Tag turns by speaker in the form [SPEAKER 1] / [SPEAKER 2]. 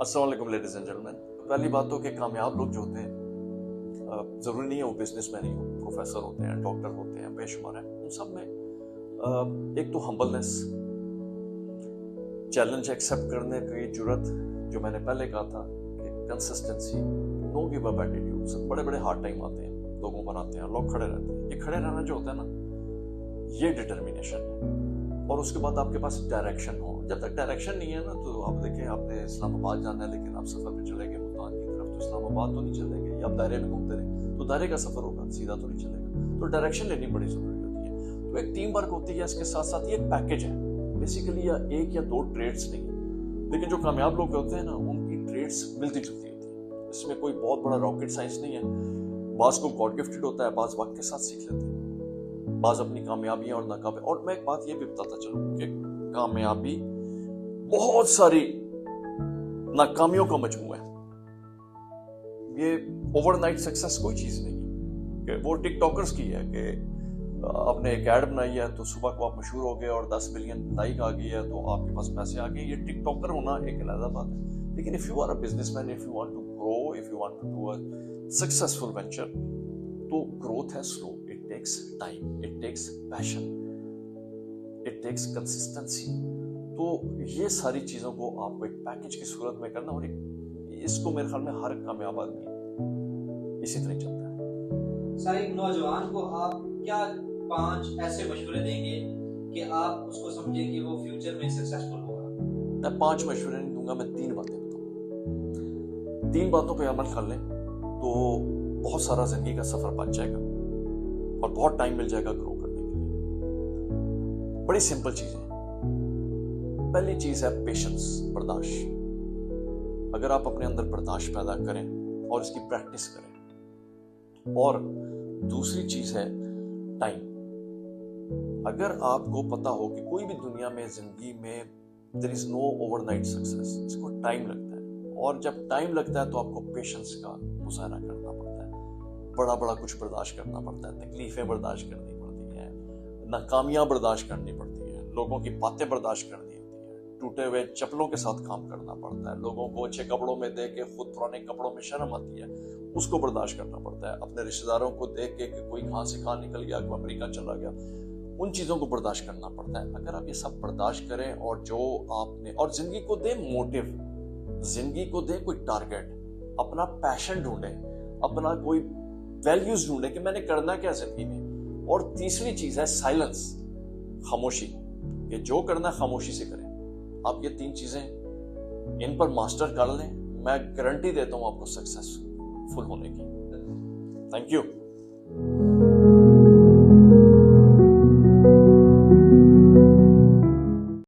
[SPEAKER 1] अस्सलाम वालेकुम ladies and gentleman. पहली बात तो कि कामयाब लोग जो होते हैं ज़रूरी नहीं है वो बिजनेसमैन ही हो, प्रोफेसर होते हैं, डॉक्टर होते हैं, बेशुमार हैं। उन सब में एक तो हम्बलनेस, चैलेंज एक्सेप्ट करने की जुर्रत, जो मैंने पहले कहा था कि consistency, know give up attitude. बड़े बड़े हार्ड टाइम आते हैं, लोगों पर आते हैं, लोग खड़े रहते हैं। ये खड़े रहना जो होता है ना, ये डिटर्मिनेशन है। और उसके बाद आपके पास डायरेक्शन हो। जब तक डायरेक्शन नहीं है ना, तो आप देखें, आपने इस्लामाबाद जाना है लेकिन आप सफर पे चले गए मुल्तान की तरफ, तो इस्लामाबाद तो नहीं चलेंगे, या आप दायरे में घूमते रहे तो दायरे का सफर होगा, सीधा तो नहीं चलेगा। तो डायरेक्शन लेनी बड़ी जरूरी होती है। तो एक टीम वर्क होती है, इसके साथ साथ ये एक पैकेज है बेसिकली, या एक या दो ट्रेड्स नहीं, लेकिन जो कामयाब लोग होते हैं ना, उनकी ट्रेड्स मिलती जुलती होती है। इसमें कोई बहुत बड़ा रॉकेट साइंस नहीं है। बास को गॉड गिफ्टेड होता है, बास वक्त के साथ सीख लेते हैं, बास अपनी कामयाबियां और नाकामयाबी। और मैं एक बात ये भी बताता चलूं कि कामयाबी बहुत सारी नाकामियों का मजमू है। ये ओवरनाइट सक्सेस कोई चीज नहीं है कि वो टिकटॉकर्स की है कि आपने एक ऐड बनाई है तो सुबह को आप मशहूर हो गए और 10 मिलियन लाइक आ गई है तो आपके पास पैसे आ गए। ये टिकटॉकर होना एक अलग बात है, लेकिन if you are a businessman, if you want to grow, if you want to do a successful venture, तो ग्रोथ है slow, it takes time, it takes passion, it takes consistency. तो ये सारी चीजों को आपको एक पैकेज की सूरत में करना, और इसको मेरे ख्याल में हर कामयाब आदमी इसी तरह चलता है।
[SPEAKER 2] सर, एक नौजवान को आप क्या 5 ऐसे मशवरे देंगे कि आप उसको समझें कि वो फ्यूचर में सक्सेसफुल होगा?
[SPEAKER 1] मैं 5 मशवरे नहीं दूंगा, मैं 3 बातें बताऊंगा। 3 बातों पे अमल कर लें तो बहुत सारा जिंदगी का सफर बच जाएगा और बहुत टाइम मिल जाएगा ग्रो करने के लिए। बड़ी सिंपल चीज है। पहली चीज है पेशेंस, बर्दाश्त। अगर आप अपने अंदर बर्दाश्त पैदा करें और इसकी प्रैक्टिस करें। और दूसरी चीज है टाइम। अगर आपको पता हो कि कोई भी दुनिया में, जिंदगी में, there is no overnight success, इसको टाइम लगता है। और जब टाइम लगता है तो आपको पेशेंस का मुजाहरा करना पड़ता है, बड़ा बड़ा कुछ बर्दाश्त करना पड़ता है, तकलीफें बर्दाश्त करनी पड़ती हैं, नाकामियां बर्दाश्त करनी पड़ती है, लोगों की बातें बर्दाश्त करनी होती है, टूटे हुए चप्पलों के साथ काम करना पड़ता है, लोगों को अच्छे कपड़ों में देख के खुद पुराने कपड़ों में शर्म आती है, उसको बर्दाश्त करना पड़ता है, अपने रिश्तेदारों को देख के कि कोई कहां से कहां निकल गया, कोई अमेरिका चला गया, उन चीजों को बर्दाश्त करना पड़ता है। अगर आप ये सब बर्दाश्त करें और जो आपने, और जिंदगी को दे मोटिव, जिंदगी को दे कोई टारगेट, अपना पैशन ढूंढे, अपना कोई वैल्यूज ढूंढे कि मैंने करना क्या जिंदगी में। और तीसरी चीज है साइलेंस, खामोशी, कि जो करना है खामोशी से करें। आप ये 3 चीजें इन पर मास्टर कर लें, मैं गारंटी देता हूं आपको सक्सेसफुल होने की। Thank you.